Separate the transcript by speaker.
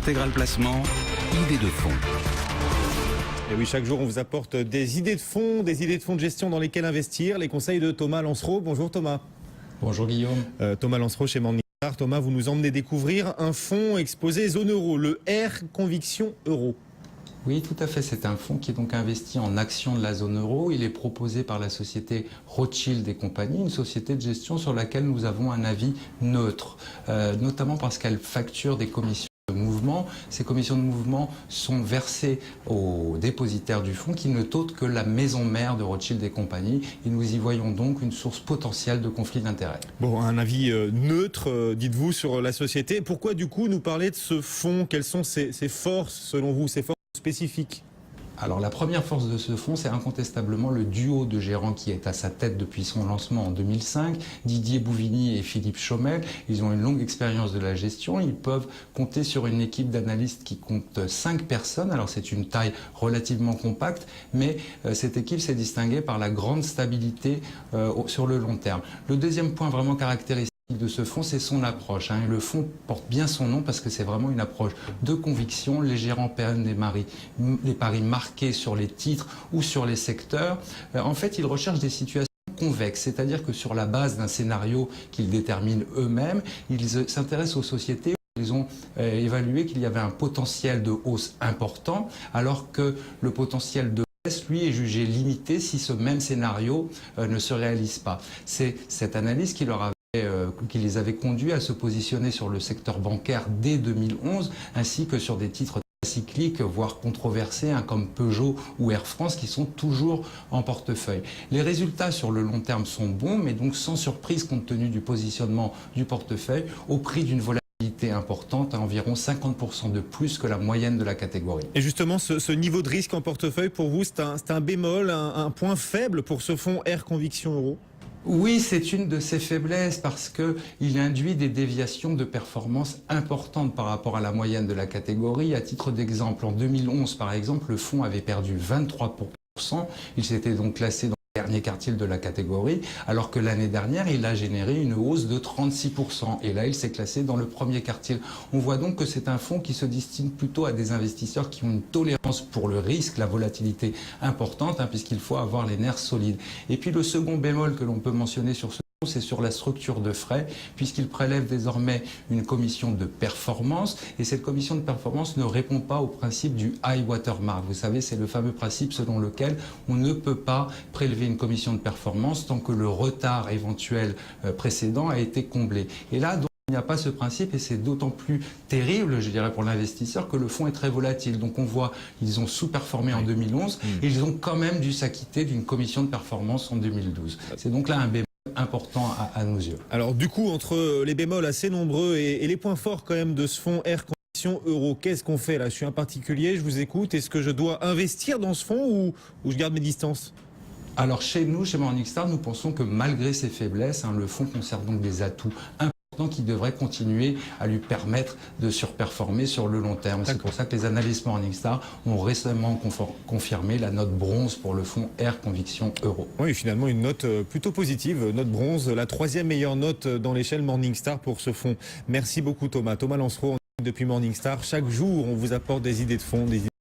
Speaker 1: Intégral Placement, idées de fonds.
Speaker 2: Et oui, chaque jour, on vous apporte des idées de fonds de gestion dans lesquelles investir. Les conseils de Thomas Lancereau. Bonjour Thomas.
Speaker 3: Bonjour Guillaume.
Speaker 2: Thomas Lancereau chez Morningstar. Thomas, vous nous emmenez découvrir un fonds exposé zone euro, le R Conviction Euro.
Speaker 3: Oui, tout à fait. C'est un fonds qui est donc investi en actions de la zone euro. Il est proposé par la société Rothschild et compagnie, une société de gestion sur laquelle nous avons un avis neutre, notamment parce qu'elle facture des commissions de mouvement. Ces commissions de mouvement sont versées aux dépositaires du fonds qui ne tautent que la maison mère de Rothschild et compagnie. Et nous y voyons donc une source potentielle de conflit d'intérêts.
Speaker 2: Bon, un avis neutre, dites-vous, sur la société. Pourquoi du coup nous parler de ce fonds? Quelles sont ses forces selon vous, ses forces spécifiques?
Speaker 3: Alors la première force de ce fonds, c'est incontestablement le duo de gérants qui est à sa tête depuis son lancement en 2005, Didier Bouvigny et Philippe Chaumel. Ils ont une longue expérience de la gestion. Ils peuvent compter sur une équipe d'analystes qui compte 5 personnes. Alors c'est une taille relativement compacte, mais cette équipe s'est distinguée par la grande stabilité sur le long terme. Le deuxième point vraiment caractéristique de ce fonds, c'est son approche. Le fonds porte bien son nom parce que c'est vraiment une approche de conviction. Les gérants prennent des paris marqués sur les titres ou sur les secteurs. En fait, ils recherchent des situations convexes, c'est-à-dire que sur la base d'un scénario qu'ils déterminent eux-mêmes, ils s'intéressent aux sociétés où ils ont évalué qu'il y avait un potentiel de hausse important, alors que le potentiel de baisse, lui, est jugé limité si ce même scénario ne se réalise pas. C'est cette analyse qui les avait conduits à se positionner sur le secteur bancaire dès 2011, ainsi que sur des titres cycliques, voire controversés, comme Peugeot ou Air France, qui sont toujours en portefeuille. Les résultats sur le long terme sont bons, mais donc sans surprise compte tenu du positionnement du portefeuille, au prix d'une volatilité importante, à environ 50% de plus que la moyenne de la catégorie.
Speaker 2: Et justement, ce niveau de risque en portefeuille, pour vous, c'est un bémol, un point faible pour ce fonds R Conviction Euro?
Speaker 3: Oui, c'est une de ses faiblesses parce qu'il induit des déviations de performance importantes par rapport à la moyenne de la catégorie. À titre d'exemple, en 2011, par exemple, le fonds avait perdu 23%. Il s'était donc classé dans le dernier quartile de la catégorie, alors que l'année dernière, il a généré une hausse de 36%. Et là, il s'est classé dans le premier quartile. On voit donc que c'est un fonds qui se destine plutôt à des investisseurs qui ont une tolérance pour le risque, la volatilité importante, puisqu'il faut avoir les nerfs solides. Et puis le second bémol que l'on peut mentionner sur ce fonds, c'est sur la structure de frais, puisqu'il prélève désormais une commission de performance, et cette commission de performance ne répond pas au principe du high water mark. Vous savez, c'est le fameux principe selon lequel on ne peut pas prélever une commission de performance tant que le retard éventuel précédent a été comblé. Et là, donc, il n'y a pas ce principe et c'est d'autant plus terrible, je dirais, pour l'investisseur que le fonds est très volatile. Donc on voit, ils ont sous-performé en 2011 et ils ont quand même dû s'acquitter d'une commission de performance en 2012. C'est donc là un bémol important à nos yeux.
Speaker 2: Alors du coup, entre les bémols assez nombreux et les points forts quand même de ce fonds R Conviction Euro, qu'est-ce qu'on fait là? Je suis un particulier, je vous écoute. Est-ce que je dois investir dans ce fonds ou je garde mes distances?
Speaker 3: Alors chez nous, chez Morningstar, nous pensons que malgré ses faiblesses, le fonds conserve donc des atouts importants qui devraient continuer à lui permettre de surperformer sur le long terme. C'est pour ça que les analystes Morningstar ont récemment confirmé la note bronze pour le fonds R Conviction Euro.
Speaker 2: Oui, finalement une note plutôt positive, note bronze, la 3e meilleure note dans l'échelle Morningstar pour ce fonds. Merci beaucoup Thomas. Thomas Lancereau depuis Morningstar. Chaque jour, on vous apporte des idées de fonds, des idées